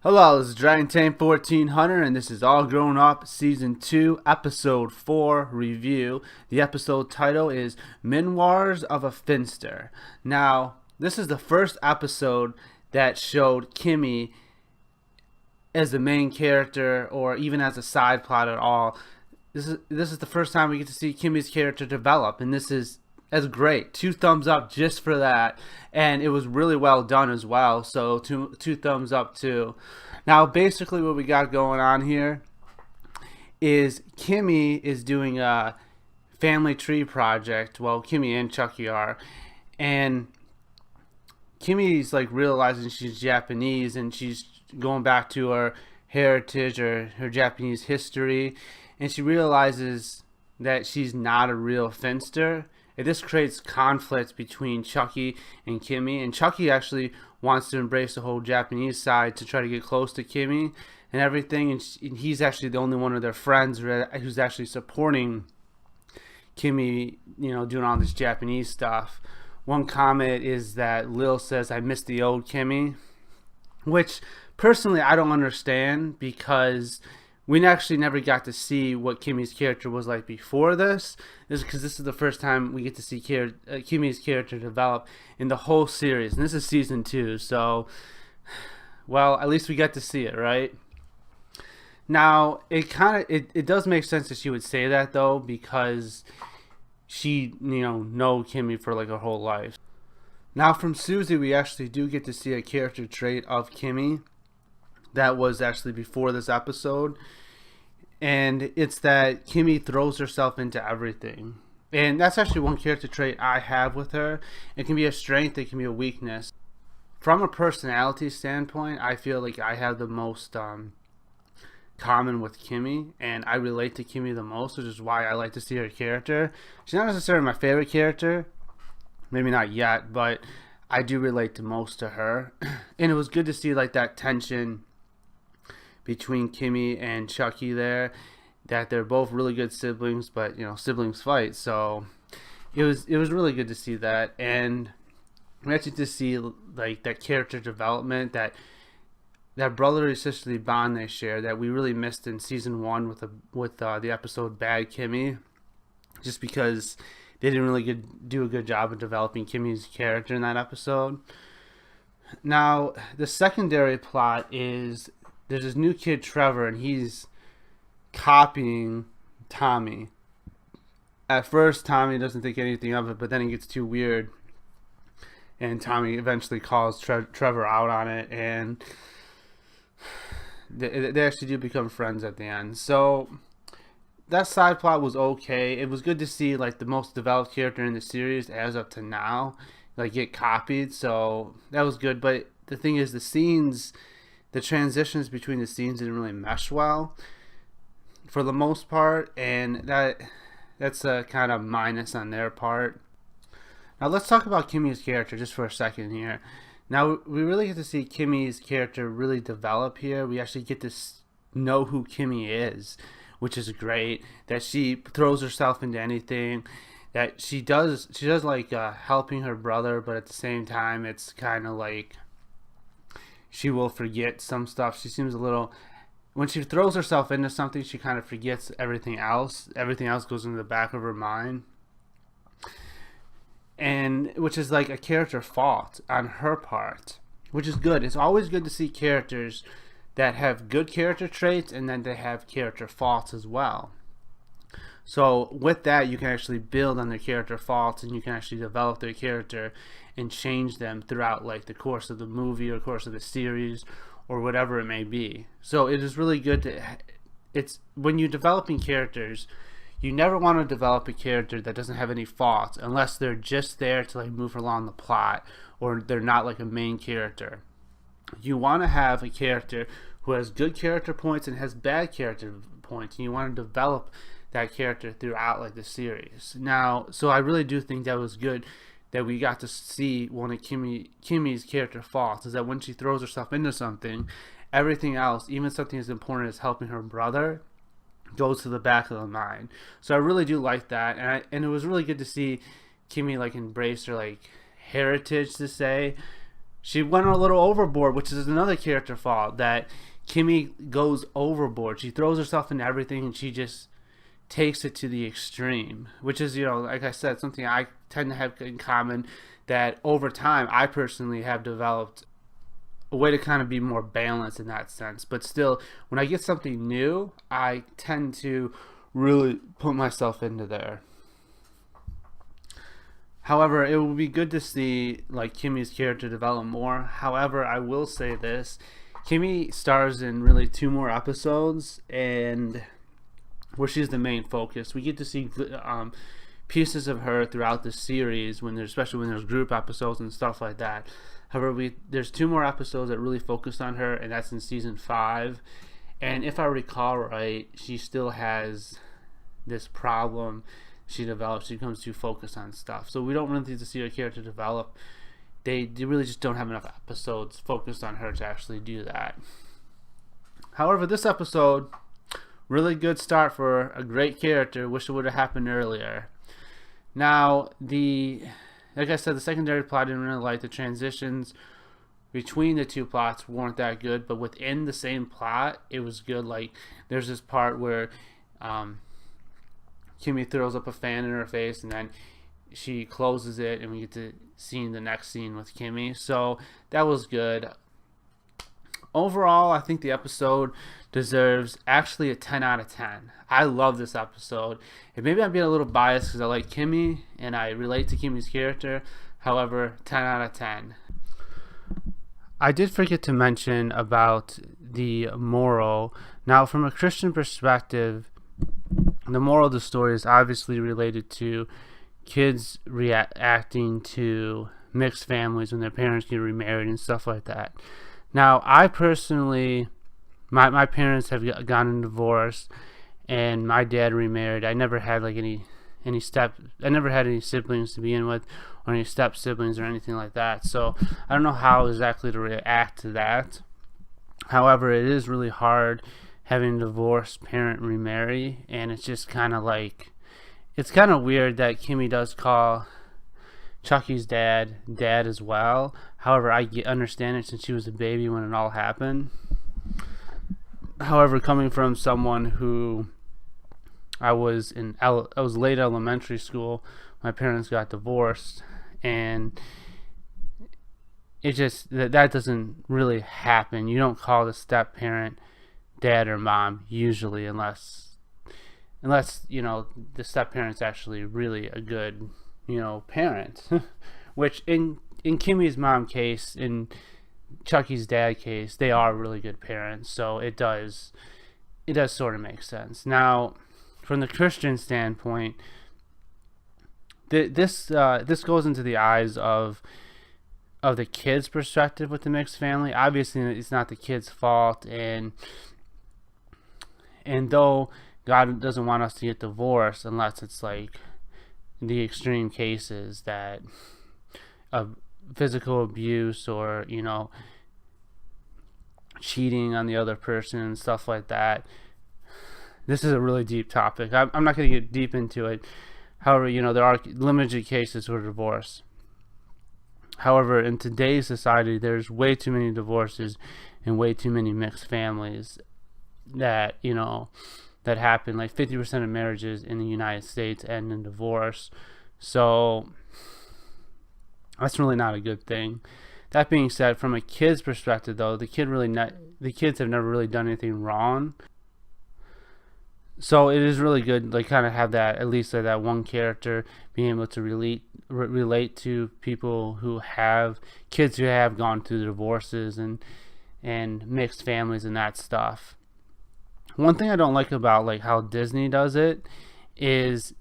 Hello, this is Dragon Tank 1400, and this is All Grown Up Season 2, Episode 4 review. The episode title is Memoirs of a Finster. Now, this is the first episode that showed Kimmy as the main character, or even as a side plot at all. This is the first time we get to see Kimmy's character develop, and that's great. 2 thumbs up just for that, and it was really well done as well. So two thumbs up too. Now, basically, what we got going on here is Kimmy is doing a family tree project. Well, Kimmy and Chucky are, and Kimmy's like realizing she's Japanese, and she's going back to her heritage or her Japanese history, and she realizes that she's not a real Finster. This creates conflict between Chucky and Kimmy, and Chucky actually wants to embrace the whole Japanese side to try to get close to Kimmy and everything, and he's actually the only one of their friends who's actually supporting Kimmy, doing all this Japanese stuff. One comment is that Lil says, "I miss the old Kimmy," which personally I don't understand, because we actually never got to see what Kimmy's character was like before this. Because this is the first time we get to see Kimmy's character develop in the whole series, and this is season 2. So, well, at least we got to see it, right? Now, it does make sense that she would say that, though, because she know Kimmy for like her whole life. Now, from Susie, we actually do get to see a character trait of Kimmy that was actually before this episode, and it's that Kimmy throws herself into everything. And that's actually one character trait I have with her. It can be a strength, it can be a weakness. From a personality standpoint, I feel like I have the most common with Kimmy, and I relate to Kimmy the most, which is why I like to see her character. She's not necessarily my favorite character, maybe not yet, but I do relate to most to her. And it was good to see like that tension between Kimmy and Chucky there, that they're both really good siblings, but siblings fight, so it was really good to see that. And we actually to see like that character development, that brotherly sisterly bond they share that we really missed in season 1 with the episode Bad Kimmy, just because they didn't really do a good job of developing Kimmy's character in that episode. Now, the secondary plot is there's this new kid, Trevor, and he's copying Tommy. At first, Tommy doesn't think anything of it, but then it gets too weird, and Tommy eventually calls Trevor out on it, and they actually do become friends at the end. So that side plot was okay. It was good to see like the most developed character in the series as up to now like get copied, so that was good. But the thing is, the transitions between the scenes didn't really mesh well for the most part, and that's a kind of minus on their part. Now let's talk about Kimmy's character just for a second here. Now we really get to see Kimmy's character really develop here. We actually get to know who Kimmy is, which is great. That she throws herself into anything. That she does like helping her brother, but at the same time it's kind of like she will forget some stuff. She seems a little, when she throws herself into something, she kind of forgets everything else. Everything else goes into the back of her mind, and which is like a character fault on her part, which is good. It's always good to see characters that have good character traits and then they have character faults as well. So with that, you can actually build on their character faults, and you can actually develop their character and change them throughout like the course of the movie or course of the series or whatever it may be. So it is really good it's when you're developing characters, you never want to develop a character that doesn't have any faults unless they're just there to like move along the plot, or they're not like a main character. You want to have a character who has good character points and has bad character points, and you want to develop that character throughout like the series. Now, so I really do think that was good that we got to see one of Kimmy's character faults, is that when she throws herself into something, everything else, even something as important as helping her brother, goes to the back of the mind. So I really do like that, and it was really good to see Kimmy like embrace her like heritage, to say, she went a little overboard, which is another character fault, that Kimmy goes overboard. She throws herself into everything and she just takes it to the extreme, which is, like I said, something I tend to have in common, that over time I personally have developed a way to kind of be more balanced in that sense. But still, when I get something new, I tend to really put myself into there. However, it will be good to see like Kimmy's character develop more. However, I will say this: Kimmy stars in really 2 more episodes, and where she's the main focus. We get to see pieces of her throughout the series, especially when there's group episodes and stuff like that. However, there's 2 more episodes that really focus on her, and that's in season 5. And if I recall right, she still has this problem she develops. She becomes too focused on stuff, so we don't really get to see her character develop. They really just don't have enough episodes focused on her to actually do that. However, this episode, really good start for a great character. Wish it would have happened earlier. Now, like I said, the secondary plot, I didn't really like. The transitions between the 2 plots weren't that good, but within the same plot, it was good. Like, there's this part where Kimmy throws up a fan in her face, and then she closes it, and we get to see the next scene with Kimmy. So that was good. Overall, I think the episode deserves actually a 10 out of 10. I love this episode. And maybe I'm being a little biased because I like Kimmy and I relate to Kimmy's character. However, 10 out of 10. I did forget to mention about the moral. Now, from a Christian perspective, the moral of the story is obviously related to kids reacting to mixed families when their parents get remarried and stuff like that. Now, I personally, my parents have gotten divorced, and my dad remarried. I never had like I never had any siblings to begin with, or any step siblings or anything like that. So I don't know how exactly to react to that. However, it is really hard having a divorced parent remarry, and it's just kind of like, it's kind of weird that Kimmy does call Chucky's dad as well. However, I understand it since she was a baby when it all happened. However, coming from someone who I was late elementary school, my parents got divorced, and it just that doesn't really happen. You don't call the step parent dad or mom usually, unless the step parent's actually really a good parent. Which in Kimmy's mom case, in Chucky's dad case, they are really good parents, so it does sort of make sense. Now, from the Christian standpoint, this goes into the eyes of the kid's perspective with the mixed family. Obviously, it's not the kid's fault, and though God doesn't want us to get divorced unless it's like the extreme cases that of physical abuse or cheating on the other person and stuff like that. This is a really deep topic. I'm not going to get deep into it. However, there are limited cases for divorce. However, in today's society, there's way too many divorces and way too many mixed families that that happen. Like 50% of marriages in the United States end in divorce. So that's really not a good thing. That being said, from a kid's perspective, though, the kids have never really done anything wrong. So it is really good, like, kind of have that, at least that one character being able to relate to people who have kids who have gone through divorces and mixed families and that stuff. One thing I don't like about like how Disney does it is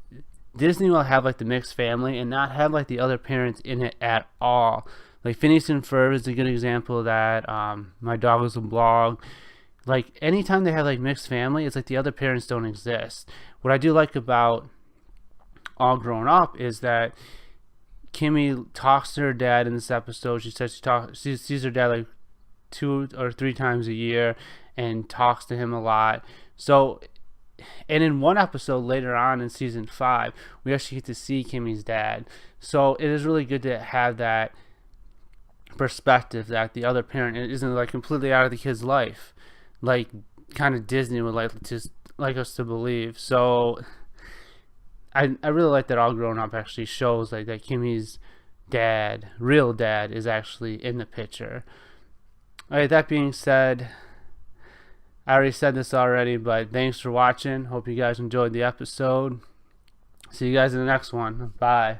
Disney will have like the mixed family and not have like the other parents in it at all. Like Phineas and Ferb is a good example of that. My Dog is a Blog. Like anytime they have like mixed family, it's like the other parents don't exist. What I do like about All Grown Up is that Kimmy talks to her dad in this episode. She says she sees her dad like 2 or 3 times a year and talks to him a lot. So, and in one episode later on in season 5, we actually get to see Kimmy's dad. So it is really good to have that perspective that the other parent isn't like completely out of the kid's life, like kind of Disney would like us to believe. So I really like that All Grown Up actually shows like that Kimmy's dad, real dad, is actually in the picture. Alright, that being said, I already said this already, but thanks for watching. Hope you guys enjoyed the episode. See you guys in the next one. Bye.